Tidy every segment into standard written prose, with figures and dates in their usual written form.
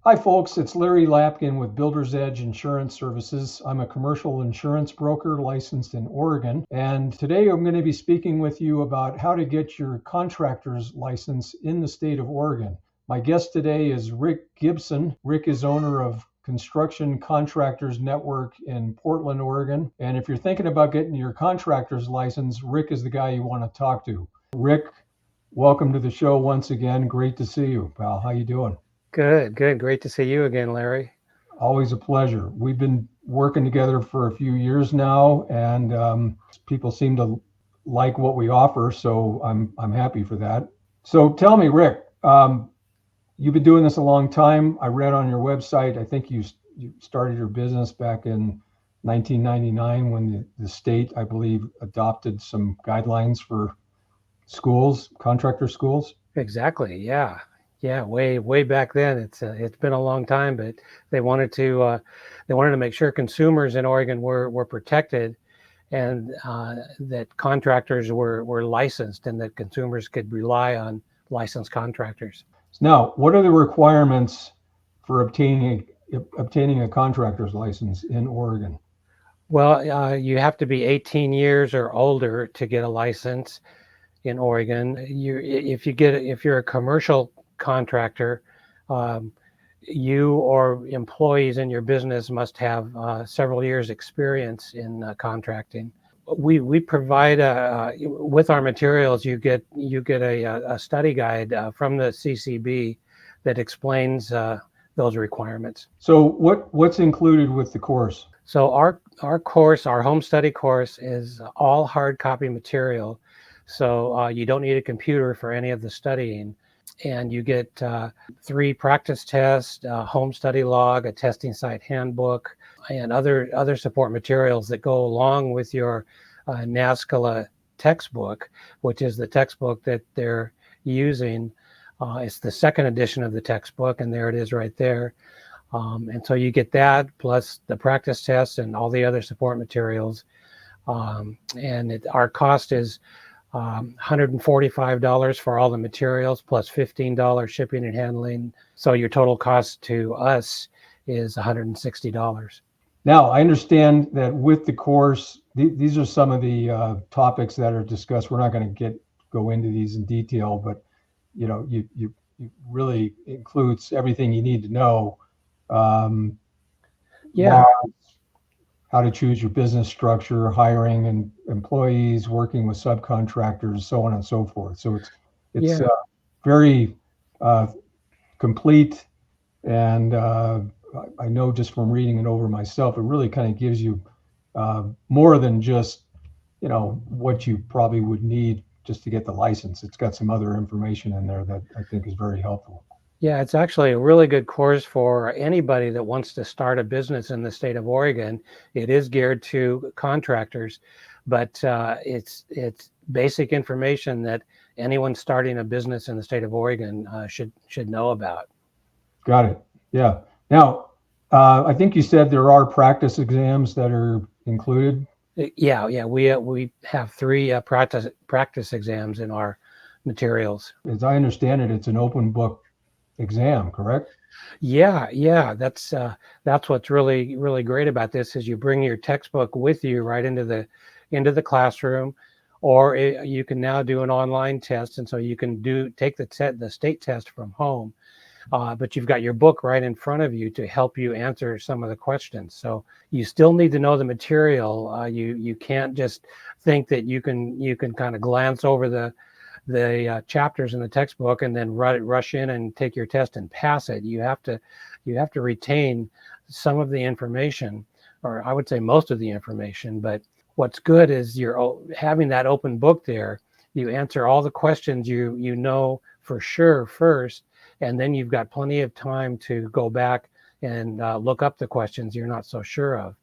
Hi, folks. It's Larry Lapkin with Builder's Edge Insurance Services. I'm a commercial insurance broker licensed in Oregon. And today I'm going to be speaking with you about how to get your contractor's license in the state of Oregon. My guest today is Rick Gibson. Rick is owner of Construction Contractors Network in Portland, Oregon. And if you're thinking about getting your contractor's license, Rick is the guy you want to talk to. Rick, welcome to the show once again. Great to see you, pal. How you doing? Good. Great to see you again, Larry. Always a pleasure. We've been working together for a few years now, and people seem to like what we offer, so I'm happy for that. So tell me, Rick, you've been doing this a long time. I read on your website, I think you started your business back in 1999 when the state, I believe, adopted some guidelines for schools, contractor schools. Exactly. Yeah. Way back then. It's been a long time, but they wanted to make sure consumers in Oregon were protected, and that contractors were licensed, and that consumers could rely on licensed contractors. Now, what are the requirements for obtaining a contractor's license in Oregon? Well, you have to be 18 years or older to get a license in Oregon. If you're a commercial contractor, um, you or employees in your business must have several years experience in contracting. We provide with our materials. You get a study guide from the CCB that explains those requirements. So what's included with the course? So our home study course is all hard copy material. So you don't need a computer for any of the studying. And you get 3 practice tests, a home study log, a testing site handbook, and other support materials that go along with your NASCLA textbook, which is the textbook that they're using. It's the second edition of the textbook, and there it is right there. And so you get that plus the practice tests and all the other support materials. Our cost is $145 for all the materials plus $15 shipping and handling. So your total cost to us is $160. Now, I understand that with the course, these are some of the topics that are discussed. We're not going to go into these in detail, but you really includes everything you need to know. Yeah. How to choose your business structure, hiring and employees, working with subcontractors, so on and so forth. So it's very complete, and I know just from reading it over myself, it really kind of gives you more than just what you probably would need just to get the license. It's got some other information in there that I think is very helpful. Yeah, it's actually a really good course for anybody that wants to start a business in the state of Oregon. It is geared to contractors, but it's basic information that anyone starting a business in the state of Oregon should know about. Got it. Yeah. Now, I think you said there are practice exams that are included. Yeah. We have 3 practice exams in our materials. As I understand it, it's an open book exam, correct? Yeah. That's what's really great about this is you bring your textbook with you right into the classroom, or you can now do an online test, and so you can take the state test from home. But you've got your book right in front of you to help you answer some of the questions. So you still need to know the material. You can't just think that you can kind of glance over the chapters in the textbook and then rush in and take your test and pass it. You have to retain some of the information, or I would say most of the information. But what's good is you're having that open book there. You answer all the questions you know for sure first, and then you've got plenty of time to go back and look up the questions you're not so sure of.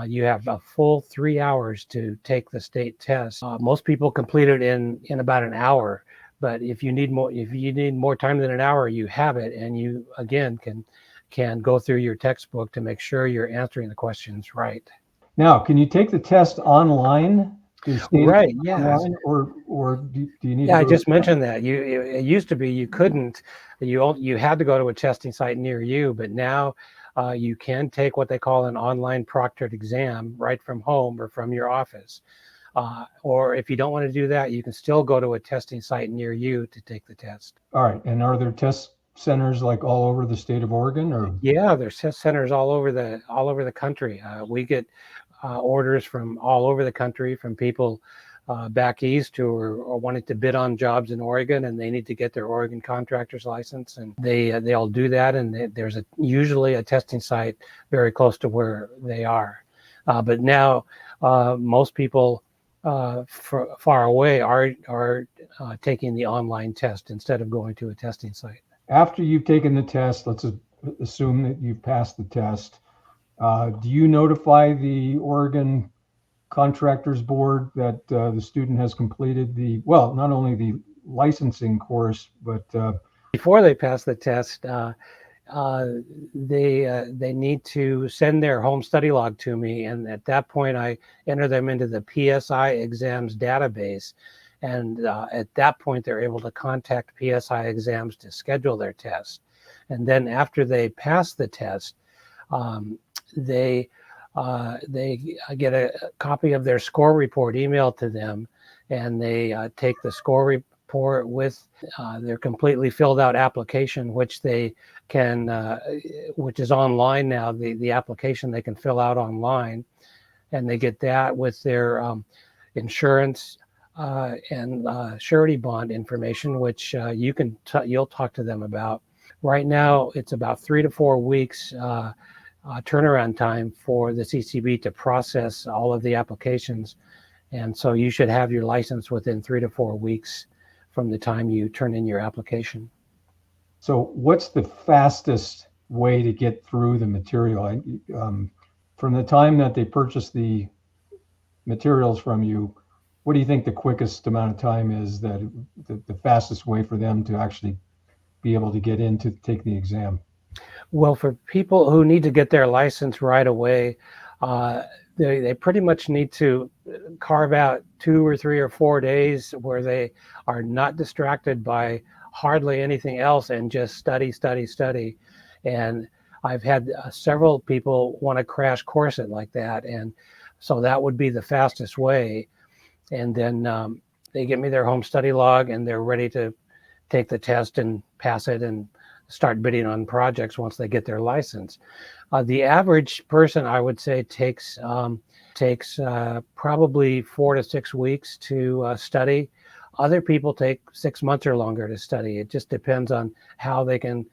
You have a full 3 hours to take the state test. Most people complete it in about an hour, but if you need more time than an hour, you have it, and you again can go through your textbook to make sure you're answering the questions right. Now, can you take the test online? Do you stay Right. Yeah. online, or do you need to Yeah, I go to? just mentioned that. It used to be you couldn't, you had to go to a testing site near you, but now you can take what they call an online proctored exam right from home or from your office. Or if you don't want to do that, you can still go to a testing site near you to take the test. All right. And are there test centers like all over the state of Oregon, or? Yeah, there's test centers all over the country. We get orders from all over the country from people back east who are wanting to bid on jobs in Oregon, and they need to get their Oregon contractor's license, and they all do that. And there's usually a testing site very close to where they are. But now most people far away are taking the online test instead of going to a testing site. After you've taken the test, let's assume that you've passed the test. Do you notify the Oregon Contractors Board that the student has completed not only the licensing course, but Before they pass the test, they need to send their home study log to me, and at that point, I enter them into the PSI exams database. And at that point, they're able to contact PSI exams to schedule their test. And then after they pass the test, um, they get a copy of their score report emailed to them, and they take the score report with their completely filled out application, which they can, which is online now. The application they can fill out online, and they get that with their insurance and surety bond information, which you'll talk to them about. Right now, it's about 3 to 4 weeks turnaround time for the CCB to process all of the applications, and so you should have your license within 3 to 4 weeks from the time you turn in your application. so what's the fastest way to get through the material? From the time that they purchase the materials from you, what do you think the quickest amount of time is, that the fastest way for them to actually be able to get in to take the exam? Well, for people who need to get their license right away, uh, they pretty much need to carve out 2 or 3 or 4 days where they are not distracted by hardly anything else and just study, study, study. And I've had several people want to crash course it like that. And so that would be the fastest way. And then they get me their home study log, and they're ready to take the test and pass it and start bidding on projects once they get their license. The average person, I would say, takes probably 4 to 6 weeks to study. Other people take 6 months or longer to study. It just depends on how they can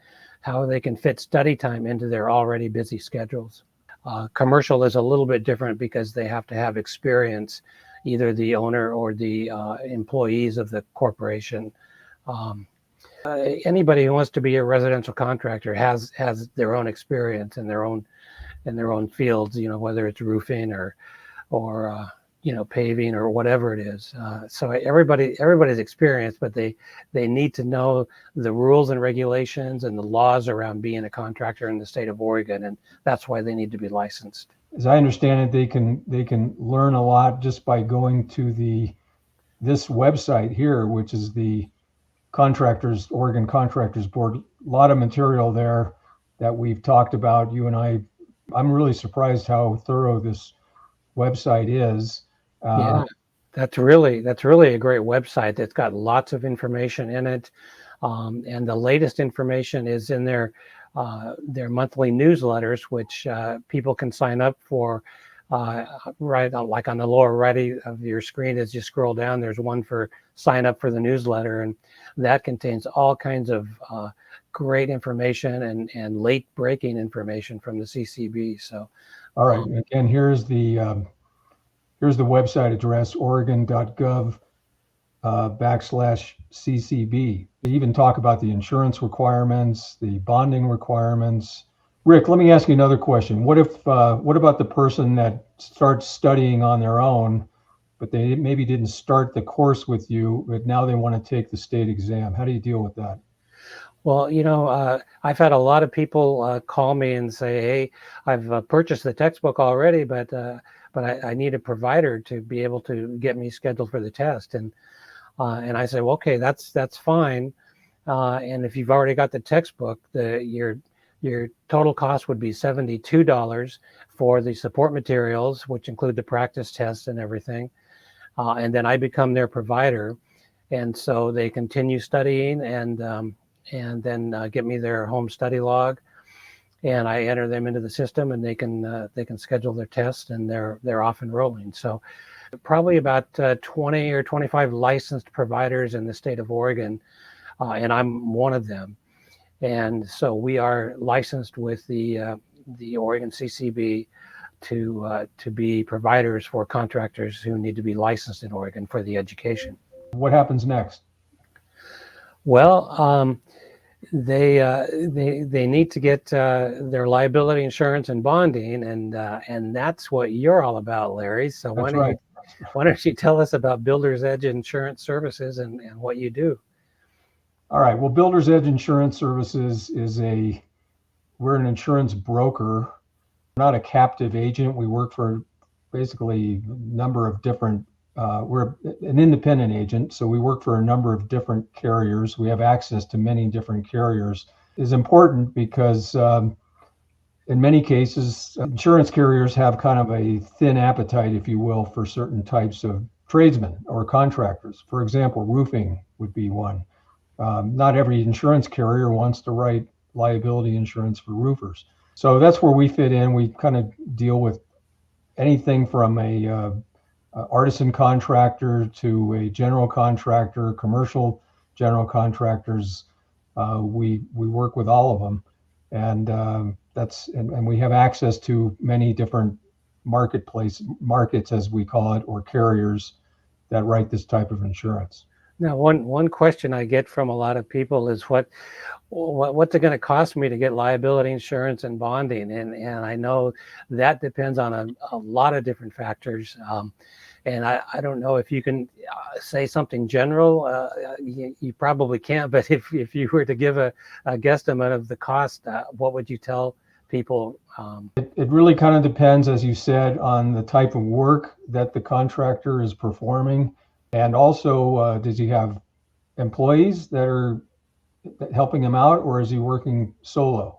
fit study time into their already busy schedules. Commercial is a little bit different because they have to have experience, either the owner or the employees of the corporation. Anybody who wants to be a residential contractor has their own experience in their own fields, whether it's roofing or paving or whatever it is. So everybody's experienced, but they need to know the rules and regulations and the laws around being a contractor in the state of Oregon, and that's why they need to be licensed. As I understand it, they can learn a lot just by going to this website here, which is the Oregon Contractors Board. A lot of material there that we've talked about, you and I. I'm really surprised how thorough this website is. Yeah, that's really a great website. That's got lots of information in it, and the latest information is in their monthly newsletters, which people can sign up for. Right, like on the lower right of your screen, as you scroll down, there's one for sign up for the newsletter, and that contains all kinds of great information and late breaking information from the CCB. So, all right, again, here's the website address, oregon.gov /CCB. They even talk about the insurance requirements, the bonding requirements. Rick, let me ask you another question. What about the person that starts studying on their own, but they maybe didn't start the course with you, but now they want to take the state exam? How do you deal with that? well, I've had a lot of people call me and say, "Hey, I've purchased the textbook already, but but I need a provider to be able to get me scheduled for the test. And I said, well, okay, that's fine. And if you've already got the textbook, your total cost would be $72 for the support materials, which include the practice tests and everything. And then I become their provider. And so they continue studying and then get me their home study log, and I enter them into the system, and they can schedule their tests, and they're off and rolling. So probably about 20 or 25 licensed providers in the state of Oregon, and I'm one of them. And so we are licensed with the Oregon CCB to be providers for contractors who need to be licensed in Oregon for the education. What happens next? Well, they need to get their liability insurance and bonding, and that's what you're all about, Larry. So That's right. Why don't you tell us about Builder's Edge Insurance Services and what you do? All right. Well, Builder's Edge Insurance Services we're an insurance broker, not a captive agent. We work for basically a number of different, we're an independent agent, so we work for a number of different carriers. We have access to many different carriers. It's important because in many cases, insurance carriers have kind of a thin appetite, if you will, for certain types of tradesmen or contractors. For example, roofing would be one. Not every insurance carrier wants to write liability insurance for roofers. So that's where we fit in. We kind of deal with anything from a artisan contractor to a general contractor, commercial general contractors. We work with all of them, and and we have access to many different markets, as we call it, or carriers that write this type of insurance. Now, one question I get from a lot of people is what's it going to cost me to get liability insurance and bonding? And I know that depends on a lot of different factors. And I don't know if you can say something general. You probably can't, but if you were to give a guesstimate of the cost, what would you tell people? It really kind of depends, as you said, on the type of work that the contractor is performing. And also, does he have employees that are helping him out, or is he working solo?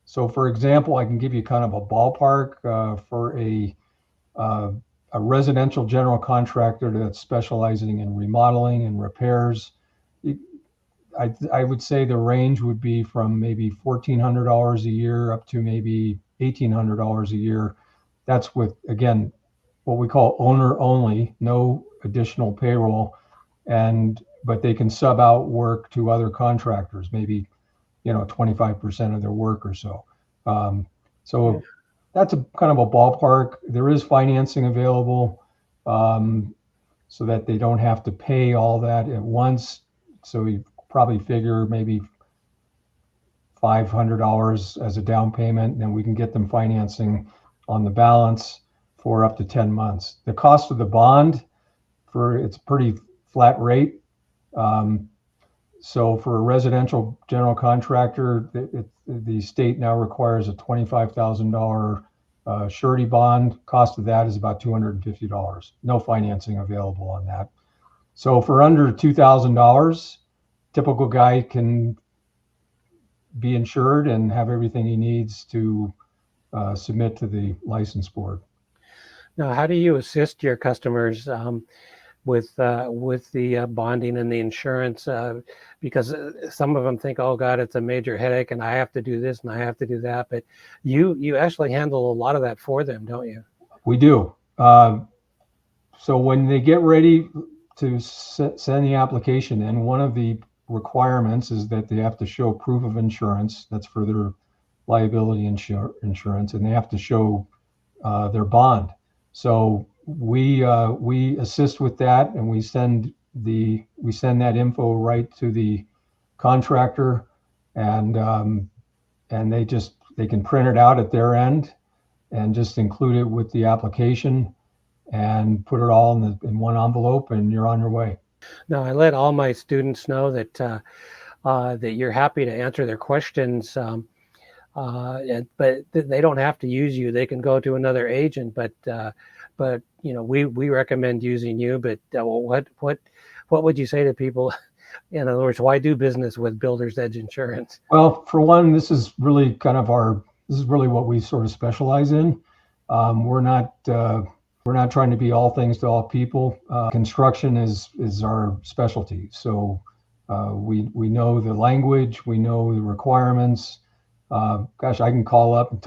So, for example, I can give you kind of a ballpark for a residential general contractor that's specializing in remodeling and repairs. I would say the range would be from maybe $1,400 a year up to maybe $1,800 a year. That's with, again, what we call owner only, no additional payroll, but they can sub out work to other contractors, maybe 25% of their work or so. So that's a kind of a ballpark. There is financing available, so that they don't have to pay all that at once. So you probably figure maybe $500 as a down payment, and then we can get them financing on the balance for up to 10 months. The cost of the bond, it's a pretty flat rate. So for a residential general contractor, the state now requires a $25,000 surety bond. Cost of that is about $250. No financing available on that. So for under $2,000, typical guy can be insured and have everything he needs to submit to the license board. Now, how do you assist your customers with the bonding and the insurance? Because some of them think, oh God, it's a major headache, and I have to do this and I have to do that. But you actually handle a lot of that for them, don't you? We do. So when they get ready to send the application in, one of the requirements is that they have to show proof of insurance. That's for their liability insurance, and they have to show their bond. So we assist with that, and we send that info right to the contractor, and they can print it out at their end and just include it with the application and put it all in one envelope, and you're on your way. Now, I let all my students know that you're happy to answer their questions. But they don't have to use you. They can go to another agent, but we recommend using you. But what would you say to people? In other words, why do business with Builder's Edge Insurance? Well, for one, this is really what we sort of specialize in. We're not trying to be all things to all people. Construction is our specialty. So we know the language, we know the requirements. Gosh, I can call up and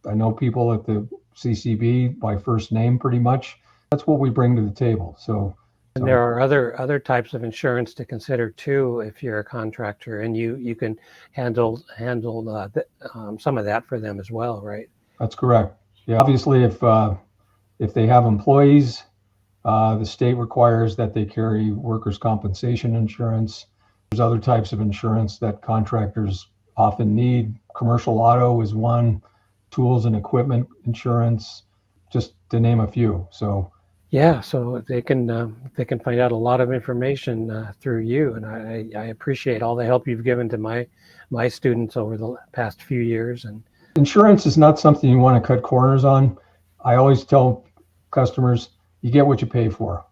I know people at the CCB by first name pretty much. That's what we bring to the table. And there are other types of insurance to consider too if you're a contractor, and you can handle some of that for them as well, right? That's correct. Yeah, obviously, if they have employees, the state requires that they carry workers' compensation insurance. There's other types of insurance that contractors often need. Commercial auto is one, tools and equipment insurance, just to name a few. So yeah, so they can find out a lot of information through you, and I appreciate all the help you've given to my students over the past few years. And insurance is not something you want to cut corners on. I always tell customers, you get what you pay for.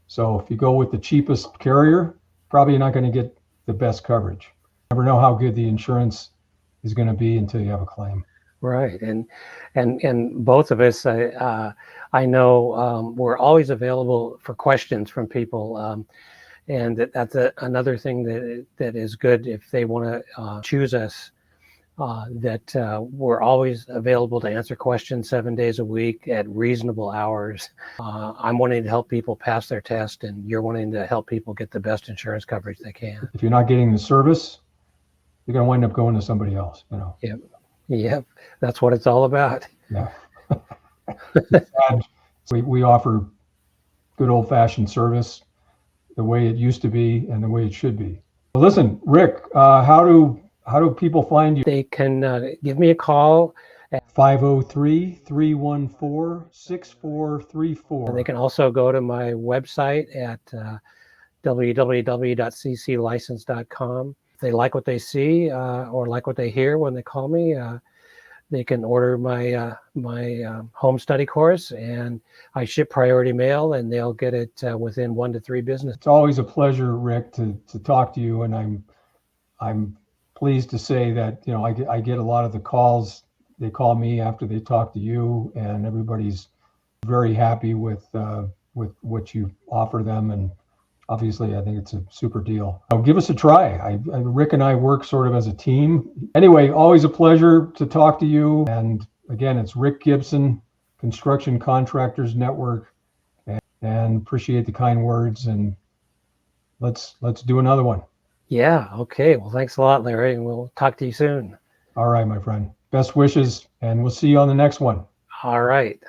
So if you go with the cheapest carrier, probably not going to get the best coverage. You never know how good the insurance is going to be until you have a claim. Right, and both of us, I know we're always available for questions from people, and that's another thing that is good if they want to choose us. That we're always available to answer questions 7 days a week at reasonable hours. I'm wanting to help people pass their test, and you're wanting to help people get the best insurance coverage they can. If you're not getting the service, you're going to wind up going to somebody else. Yep, that's what it's all about. Yeah. we offer good old-fashioned service the way it used to be and the way it should be. Well, listen, Rick, how do people find you? They can give me a call at 503-314-6434. And they can also go to my website at www.cclicense.com. If they like what they see or like what they hear when they call me, they can order my home study course, and I ship priority mail, and they'll get it within 1 to 3 business. It's always a pleasure, Rick, to talk to you, and I'm pleased to say that I get a lot of the calls. They call me after they talk to you, and everybody's very happy with what you offer them, and obviously I think it's a super deal. Give us a try. Rick and I work sort of as a team. Anyway, always a pleasure to talk to you. And again, it's Rick Gibson, Construction Contractors Network, and appreciate the kind words. And let's do another one. Yeah. Okay. Well, thanks a lot, Larry, and we'll talk to you soon. All right, my friend. Best wishes, and we'll see you on the next one. All right.